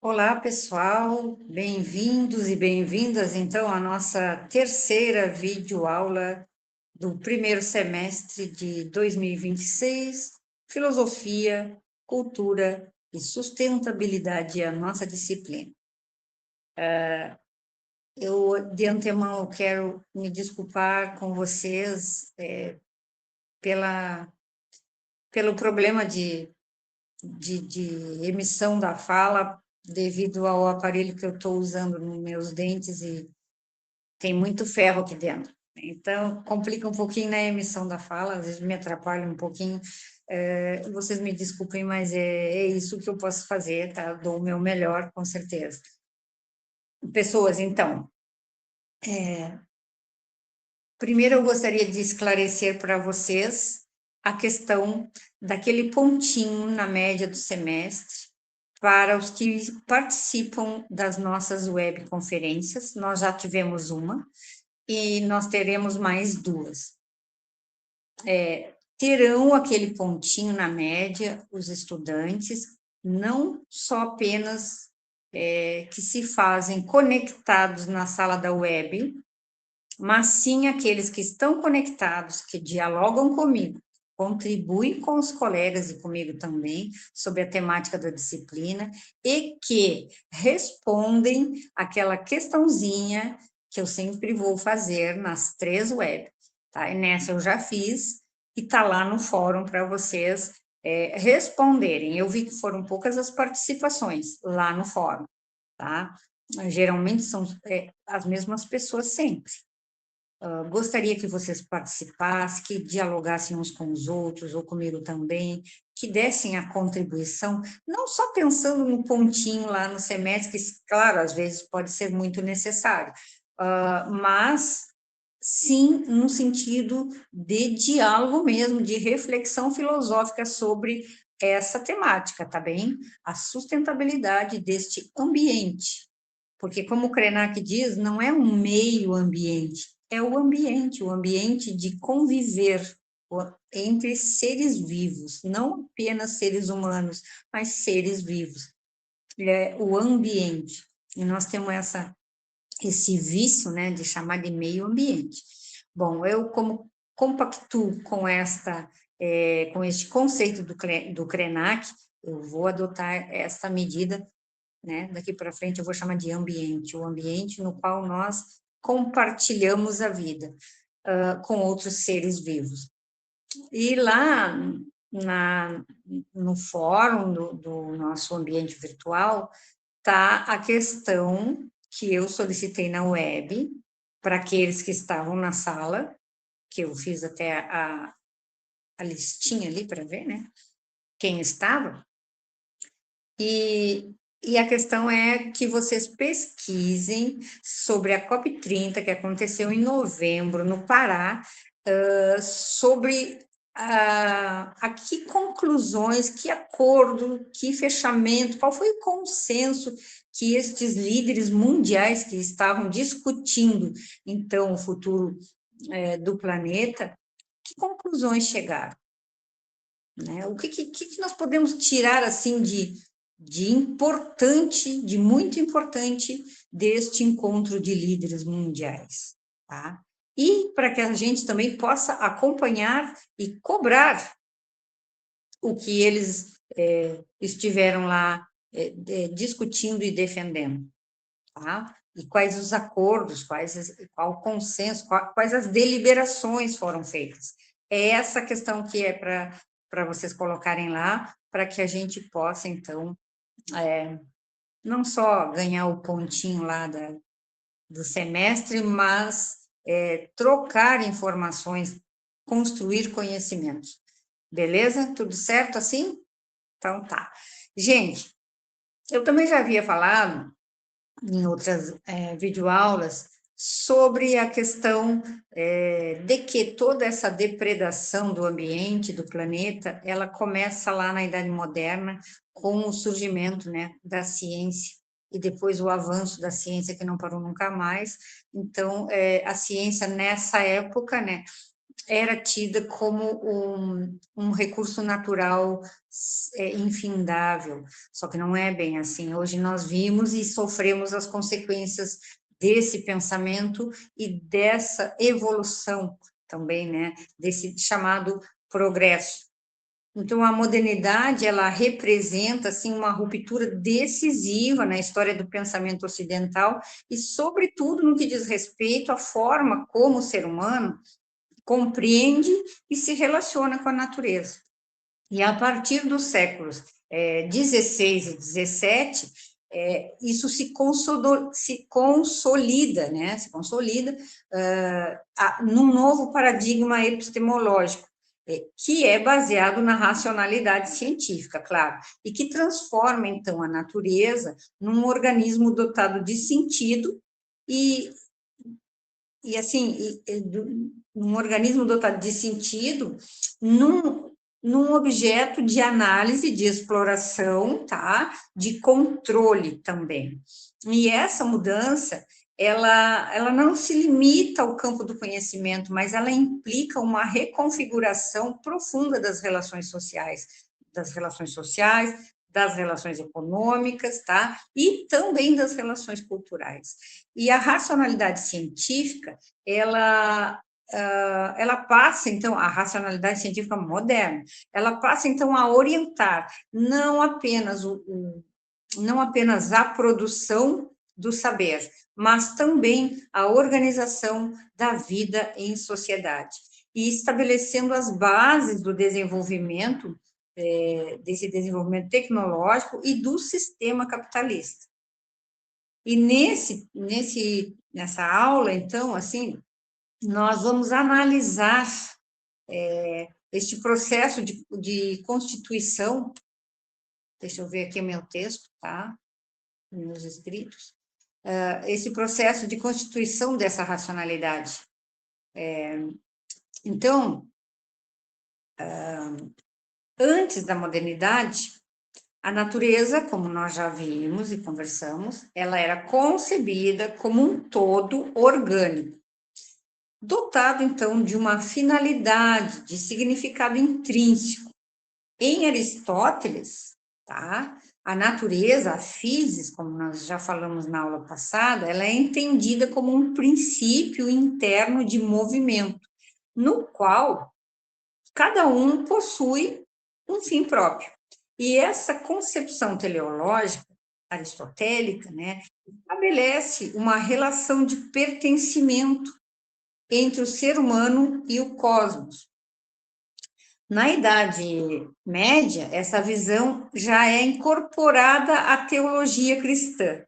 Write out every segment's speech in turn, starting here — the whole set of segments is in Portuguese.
Olá, pessoal, bem-vindos e bem-vindas, então, à nossa terceira videoaula do primeiro semestre de 2026, Filosofia, Cultura e Sustentabilidade, a nossa disciplina. Eu, de antemão, quero me desculpar com vocês pelo problema de emissão da fala devido ao aparelho que eu estou usando nos meus dentes e tem muito ferro aqui dentro. Então, complica um pouquinho na emissão da fala, às vezes me atrapalha um pouquinho. Vocês me desculpem, mas é isso que eu posso fazer, tá? Dou o meu melhor, com certeza. Pessoas, então, primeiro eu gostaria de esclarecer para vocês a questão daquele pontinho na média do semestre para os que participam das nossas webconferências. Nós já tivemos uma, e nós teremos mais duas. Terão aquele pontinho na média os estudantes, não só apenas que se fazem conectados na sala da web, mas sim aqueles que estão conectados, que dialogam comigo, contribuem com os colegas e comigo também sobre a temática da disciplina e que respondem aquela questãozinha que eu sempre vou fazer nas 3 webs, tá? E nessa eu já fiz e tá lá no fórum para vocês responderem. Eu vi que foram poucas as participações lá no fórum, tá? Geralmente são as mesmas pessoas sempre. Gostaria que vocês participassem, que dialogassem uns com os outros, ou comigo também, que dessem a contribuição, não só pensando no pontinho lá no semestre, que, claro, às vezes pode ser muito necessário, mas sim no sentido de diálogo mesmo, de reflexão filosófica sobre essa temática, tá bem? A sustentabilidade deste ambiente. Porque, como o Krenak diz, não é um meio ambiente, é o ambiente de conviver entre seres vivos, não apenas seres humanos, mas seres vivos. É o ambiente. E nós temos esse vício, né, de chamar de meio ambiente. Bom, eu como compactuo com com este conceito do Krenak, eu vou adotar essa medida, né? Daqui para frente eu vou chamar de ambiente, o ambiente no qual nós compartilhamos a vida com outros seres vivos. E lá no fórum do nosso ambiente virtual está a questão que eu solicitei na web para aqueles que estavam na sala, que eu fiz até a listinha ali para ver, né? Quem estava. E a questão é que vocês pesquisem sobre a COP30, que aconteceu em novembro, no Pará, sobre a que conclusões, que acordo, que fechamento, qual foi o consenso que estes líderes mundiais que estavam discutindo, então, o futuro do planeta, que conclusões chegaram? Né? O que nós podemos tirar assim de importante, de muito importante deste encontro de líderes mundiais, tá? E para que a gente também possa acompanhar e cobrar o que eles estiveram lá discutindo e defendendo, tá? E quais os acordos, qual o consenso, quais as deliberações foram feitas. É essa questão que é para vocês colocarem lá, para que a gente possa, então, não só ganhar o pontinho lá do semestre, mas trocar informações, construir conhecimentos. Beleza? Tudo certo assim? Então tá. Gente, eu também já havia falado em outras videoaulas sobre a questão de que toda essa depredação do ambiente, do planeta, ela começa lá na Idade Moderna com o surgimento, né, da ciência e depois o avanço da ciência que não parou nunca mais. Então, a ciência nessa época, né, era tida como um recurso natural infindável, só que não é bem assim. Hoje nós vimos e sofremos as consequências desse pensamento e dessa evolução também, né, desse chamado progresso. Então, a modernidade, ela representa, assim, uma ruptura decisiva na história do pensamento ocidental e, sobretudo, no que diz respeito à forma como o ser humano compreende e se relaciona com a natureza. E a partir dos séculos 16 e 17, isso se consolida, né? Se consolida num novo paradigma epistemológico, que é baseado na racionalidade científica, claro, e que transforma, então, a natureza num organismo dotado de sentido e, num organismo dotado de sentido, num objeto de análise, de exploração, tá? De controle também. E essa mudança, ela não se limita ao campo do conhecimento, mas ela implica uma reconfiguração profunda das relações sociais, das relações econômicas, tá? E também das relações culturais. E a racionalidade científica, ela passa, então, a racionalidade científica moderna, ela passa, então, a orientar não apenas a produção do saber, mas também a organização da vida em sociedade, e estabelecendo as bases do desenvolvimento, desse desenvolvimento tecnológico e do sistema capitalista. E nessa aula, então, assim, nós vamos analisar este processo de constituição. Deixa eu ver aqui o meu texto, tá? Meus escritos. Esse processo de constituição dessa racionalidade. Então, antes da modernidade, a natureza, como nós já vimos e conversamos, ela era concebida como um todo orgânico, dotado, então, de uma finalidade, de significado intrínseco. Em Aristóteles, tá? A natureza, a physis, como nós já falamos na aula passada, ela é entendida como um princípio interno de movimento, no qual cada um possui um fim próprio. E essa concepção teleológica aristotélica, né, estabelece uma relação de pertencimento entre o ser humano e o cosmos. Na Idade Média, essa visão já é incorporada à teologia cristã,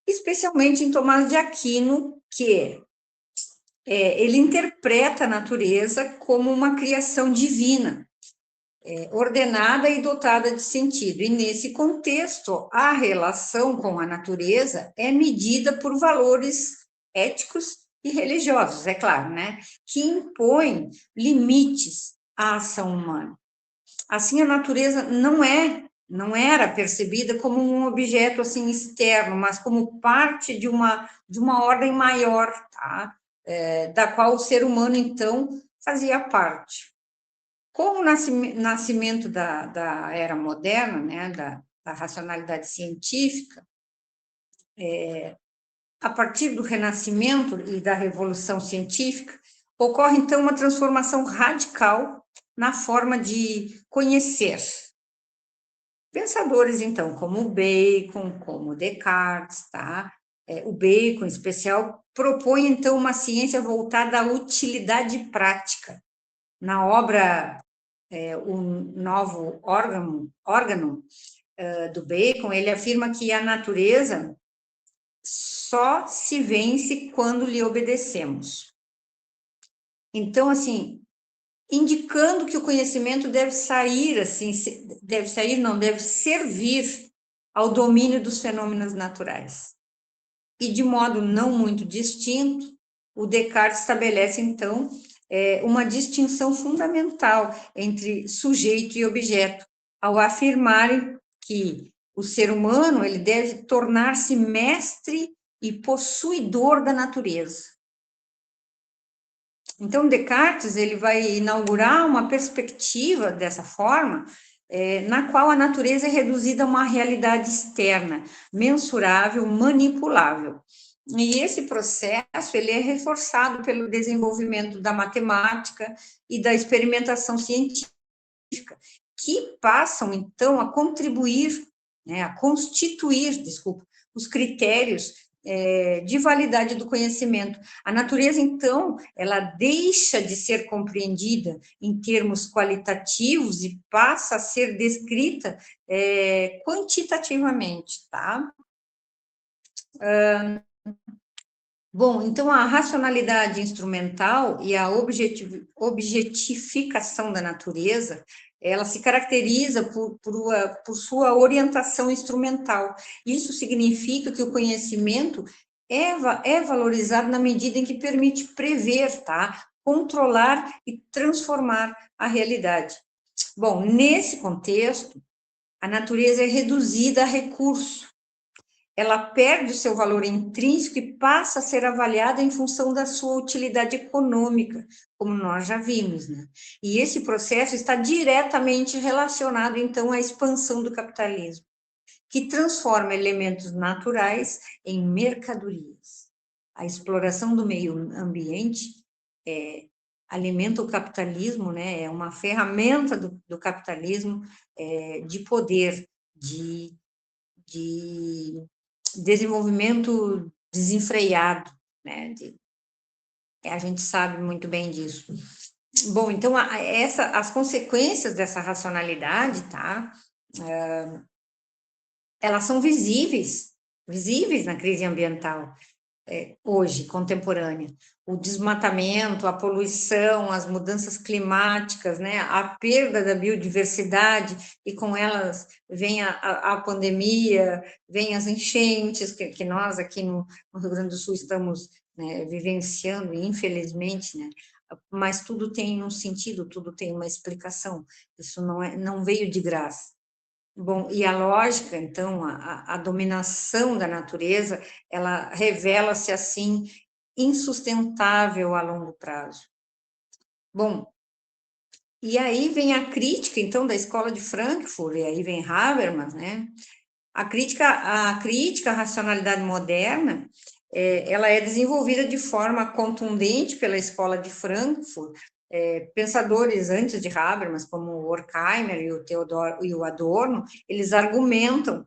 especialmente em Tomás de Aquino, que ele interpreta a natureza como uma criação divina, ordenada e dotada de sentido. E, nesse contexto, a relação com a natureza é medida por valores éticos e religiosos, é claro, né? Que impõem limites à ação humana. Assim, a natureza não era percebida como um objeto assim externo, mas como parte de uma ordem maior, tá? Da qual o ser humano, então, fazia parte. Com o nascimento da era moderna, né, da racionalidade científica, a partir do Renascimento e da Revolução Científica, ocorre, então, uma transformação radical na forma de conhecer. Pensadores, então, como Bacon, como Descartes, tá? O Bacon, em especial, propõe, então, uma ciência voltada à utilidade prática. Na obra O Novo Órgão do Bacon, ele afirma que a natureza só se vence quando lhe obedecemos. Então, assim, indicando que o conhecimento deve servir ao domínio dos fenômenos naturais. E, de modo não muito distinto, o Descartes estabelece, então, uma distinção fundamental entre sujeito e objeto, ao afirmar que o ser humano ele deve tornar-se mestre e possuidor da natureza. Então, Descartes ele vai inaugurar uma perspectiva dessa forma, na qual a natureza é reduzida a uma realidade externa, mensurável, manipulável. E esse processo ele é reforçado pelo desenvolvimento da matemática e da experimentação científica, que passam, então, a contribuir, né, a constituir, desculpa, os critérios de validade do conhecimento. A natureza, então, ela deixa de ser compreendida em termos qualitativos e passa a ser descrita quantitativamente, tá? Bom, então a racionalidade instrumental e a objetificação da natureza, ela se caracteriza por sua orientação instrumental. Isso significa que o conhecimento é valorizado na medida em que permite prever, tá? Controlar e transformar a realidade. Bom, nesse contexto, a natureza é reduzida a recurso, ela perde o seu valor intrínseco e passa a ser avaliada em função da sua utilidade econômica, como nós já vimos, né? E esse processo está diretamente relacionado, então, à expansão do capitalismo, que transforma elementos naturais em mercadorias. A exploração do meio ambiente alimenta o capitalismo, né? É uma ferramenta do capitalismo de poder, de desenvolvimento desenfreado, né? A gente sabe muito bem disso. Bom, então, as consequências dessa racionalidade, tá? Elas são visíveis na crise ambiental, hoje, contemporânea. O desmatamento, a poluição, as mudanças climáticas, né, a perda da biodiversidade, e com elas vem a pandemia, vem as enchentes, que nós aqui no Rio Grande do Sul estamos, né, vivenciando, infelizmente, né, mas tudo tem um sentido, tudo tem uma explicação, isso não veio de graça. Bom, e a lógica, então, a dominação da natureza, ela revela-se, assim, insustentável a longo prazo. Bom, e aí vem a crítica, então, da escola de Frankfurt, e aí vem Habermas, né? A crítica à racionalidade moderna, ela é desenvolvida de forma contundente pela escola de Frankfurt, pensadores antes de Habermas, como o Horkheimer e o Adorno, eles argumentam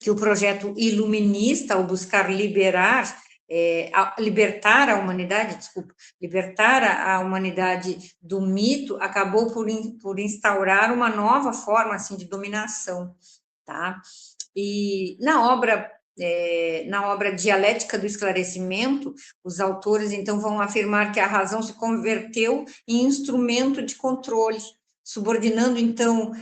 que o projeto iluminista, ao buscar libertar a humanidade, libertar a humanidade do mito, acabou por instaurar uma nova forma, assim, de dominação, tá? E na obra Dialética do Esclarecimento, os autores, então, vão afirmar que a razão se converteu em instrumento de controle, subordinando, então,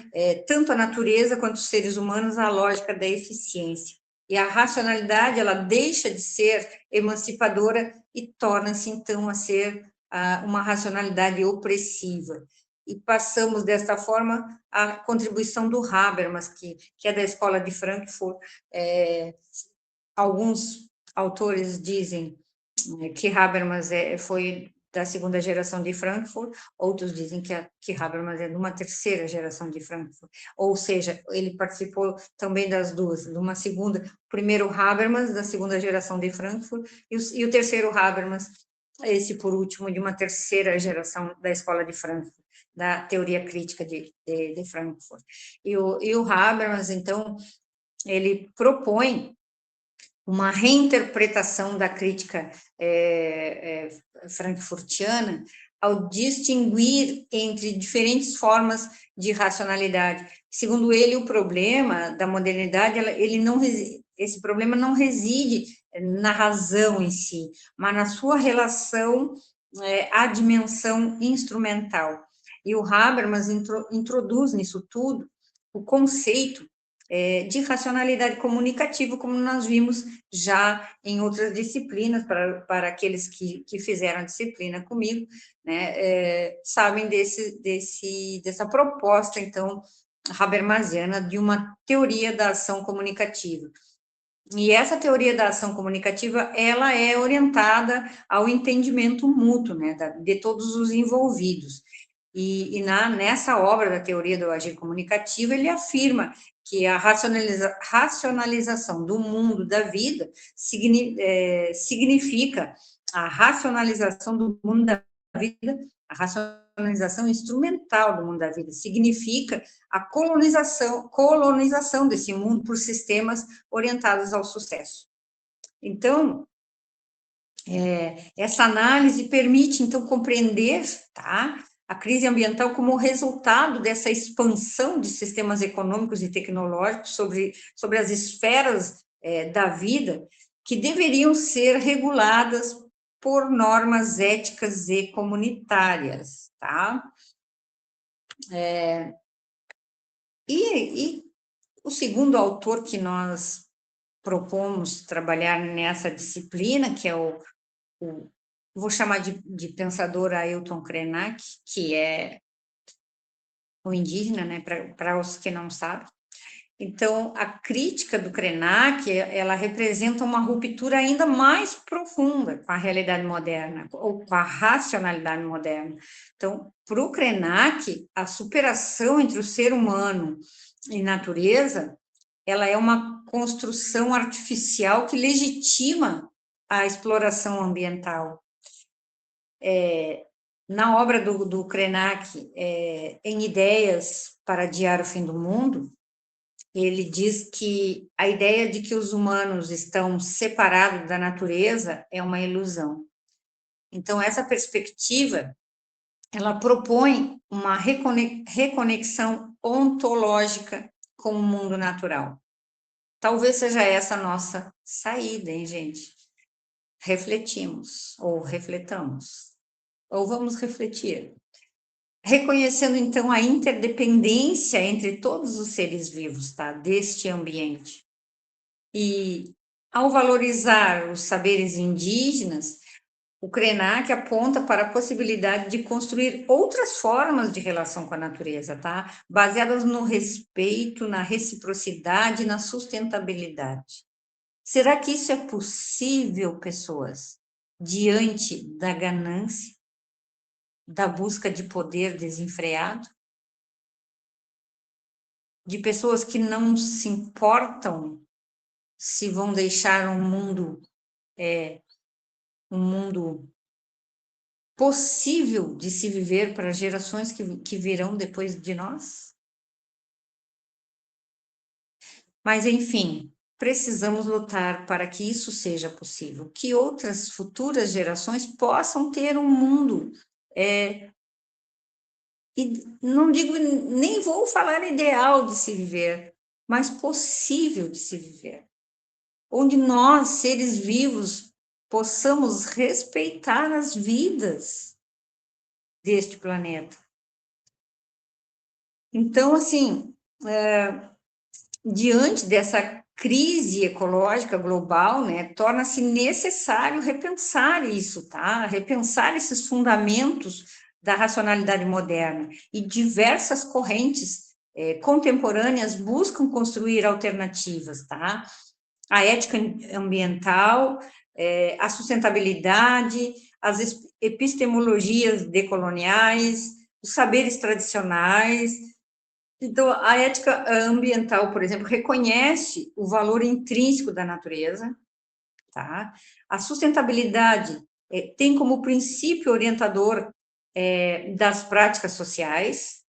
tanto a natureza quanto os seres humanos à lógica da eficiência. E a racionalidade, ela deixa de ser emancipadora e torna-se, então, a ser uma racionalidade opressiva. E passamos, desta forma, à contribuição do Habermas, que é da escola de Frankfurt. Alguns autores dizem que Habermas foi da segunda geração de Frankfurt, outros dizem que Habermas é de uma terceira geração de Frankfurt, ou seja, ele participou também das duas, de uma segunda, o primeiro Habermas, da segunda geração de Frankfurt, e o terceiro Habermas, esse por último, de uma terceira geração da escola de Frankfurt, da teoria crítica de Frankfurt. E o Habermas, então, ele propõe uma reinterpretação da crítica frankfurtiana ao distinguir entre diferentes formas de racionalidade. Segundo ele, o problema da modernidade, esse problema não reside na razão em si, mas na sua relação à dimensão instrumental. E o Habermas introduz nisso tudo o conceito de racionalidade comunicativa, como nós vimos já em outras disciplinas, para aqueles que fizeram a disciplina comigo, né, sabem dessa proposta, então, habermasiana de uma teoria da ação comunicativa. E essa teoria da ação comunicativa, ela é orientada ao entendimento mútuo, né, de todos os envolvidos. Nessa obra da teoria do agir comunicativo, ele afirma que a racionalização do mundo da vida significa a racionalização do mundo da vida, a racionalização instrumental do mundo da vida, significa a colonização desse mundo por sistemas orientados ao sucesso. Então, essa análise permite, então, compreender, tá, a crise ambiental como resultado dessa expansão de sistemas econômicos e tecnológicos sobre as esferas da vida, que deveriam ser reguladas por normas éticas e comunitárias, tá? E o segundo autor que nós propomos trabalhar nessa disciplina, que é vou chamar de pensador Ailton Krenak, que é o indígena, né, para os que não sabem. Então, a crítica do Krenak, ela representa uma ruptura ainda mais profunda com a realidade moderna, ou com a racionalidade moderna. Então, para o Krenak, a superação entre o ser humano e natureza, ela é uma construção artificial que legitima a exploração ambiental. Na obra do Krenak, em Ideias para Adiar o Fim do Mundo, ele diz que a ideia de que os humanos estão separados da natureza é uma ilusão. Então, essa perspectiva, ela propõe uma reconexão ontológica com o mundo natural. Talvez seja essa a nossa saída, hein, gente? Refletimos, ou refletamos, ou vamos refletir. Reconhecendo, então, a interdependência entre todos os seres vivos, tá? Deste ambiente. E, ao valorizar os saberes indígenas, o Krenak aponta para a possibilidade de construir outras formas de relação com a natureza, tá? Baseadas no respeito, na reciprocidade e na sustentabilidade. Será que isso é possível, pessoas, diante da ganância, da busca de poder desenfreado? De pessoas que não se importam se vão deixar um mundo possível de se viver para gerações que virão depois de nós? Mas, enfim, precisamos lutar para que isso seja possível, que outras futuras gerações possam ter um mundo, e não digo, nem vou falar ideal de se viver, mas possível de se viver, onde nós, seres vivos, possamos respeitar as vidas deste planeta. Então, assim, diante dessa crise ecológica global, né, torna-se necessário repensar isso, tá? Repensar esses fundamentos da racionalidade moderna. E diversas correntes contemporâneas buscam construir alternativas, tá? A ética ambiental, a sustentabilidade, as epistemologias decoloniais, os saberes tradicionais. Então, a ética ambiental, por exemplo, reconhece o valor intrínseco da natureza, tá? A sustentabilidade tem como princípio orientador das práticas sociais.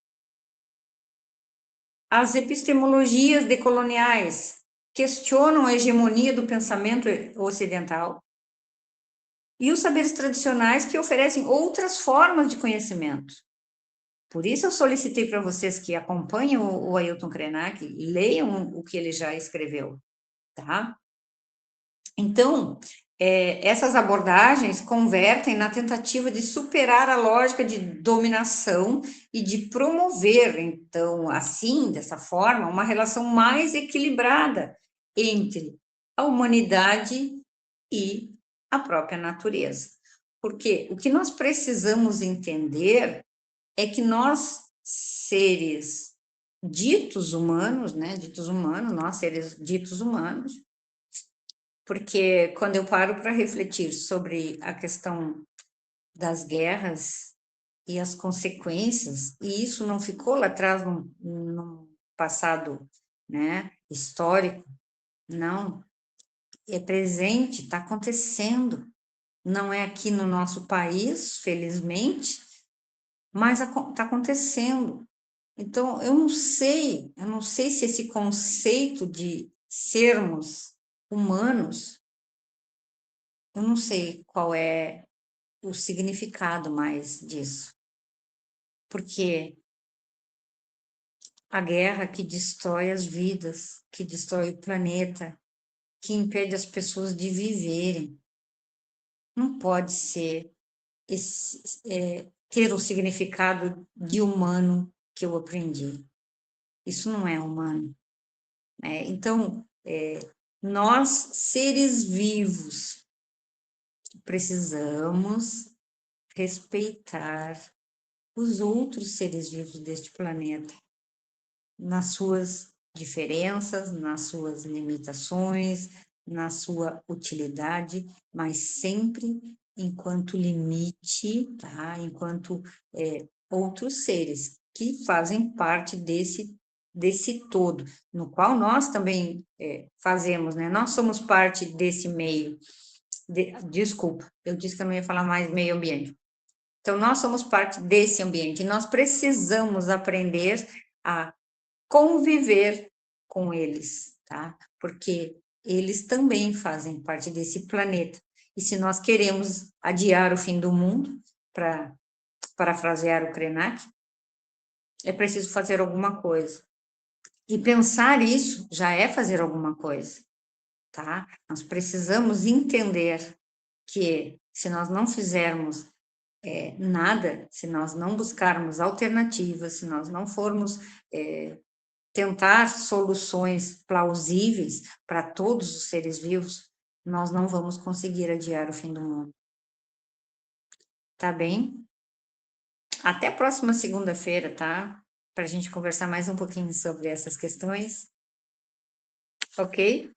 As epistemologias decoloniais questionam a hegemonia do pensamento ocidental. E os saberes tradicionais que oferecem outras formas de conhecimento. Por isso eu solicitei para vocês que acompanhem o Ailton Krenak, leiam o que ele já escreveu, tá? Então, essas abordagens convertem na tentativa de superar a lógica de dominação e de promover, então, assim, dessa forma, uma relação mais equilibrada entre a humanidade e a própria natureza. Porque o que nós precisamos entender é que nós, seres ditos humanos, né, nós seres ditos humanos, Porque quando eu paro para refletir sobre a questão das guerras e as consequências, e isso não ficou lá atrás no passado, né, histórico, não, é presente, está acontecendo. Não é aqui no nosso país, felizmente, mas está acontecendo. Então, eu não sei se esse conceito de sermos humanos, eu não sei qual é o significado mais disso. Porque a guerra que destrói as vidas, que destrói o planeta, que impede as pessoas de viverem, não pode ser ter o significado de humano que eu aprendi. Isso não é humano. Né? Então, nós, seres vivos, precisamos respeitar os outros seres vivos deste planeta, nas suas diferenças, nas suas limitações, na sua utilidade, mas sempre enquanto limite, tá? Enquanto outros seres que fazem parte desse todo, no qual nós também fazemos, né? Nós somos parte desse meio. Desculpa, eu disse que eu não ia falar mais meio ambiente. Então, nós somos parte desse ambiente e nós precisamos aprender a conviver com eles, tá? Porque eles também fazem parte desse planeta. E se nós queremos adiar o fim do mundo, para parafrasear o Krenak, é preciso fazer alguma coisa. E pensar isso já é fazer alguma coisa, tá? Nós precisamos entender que se nós não fizermos nada, se nós não buscarmos alternativas, se nós não formos tentar soluções plausíveis para todos os seres vivos, nós não vamos conseguir adiar o fim do mundo. Tá bem? Até a próxima segunda-feira, tá? Para a gente conversar mais um pouquinho sobre essas questões. Ok?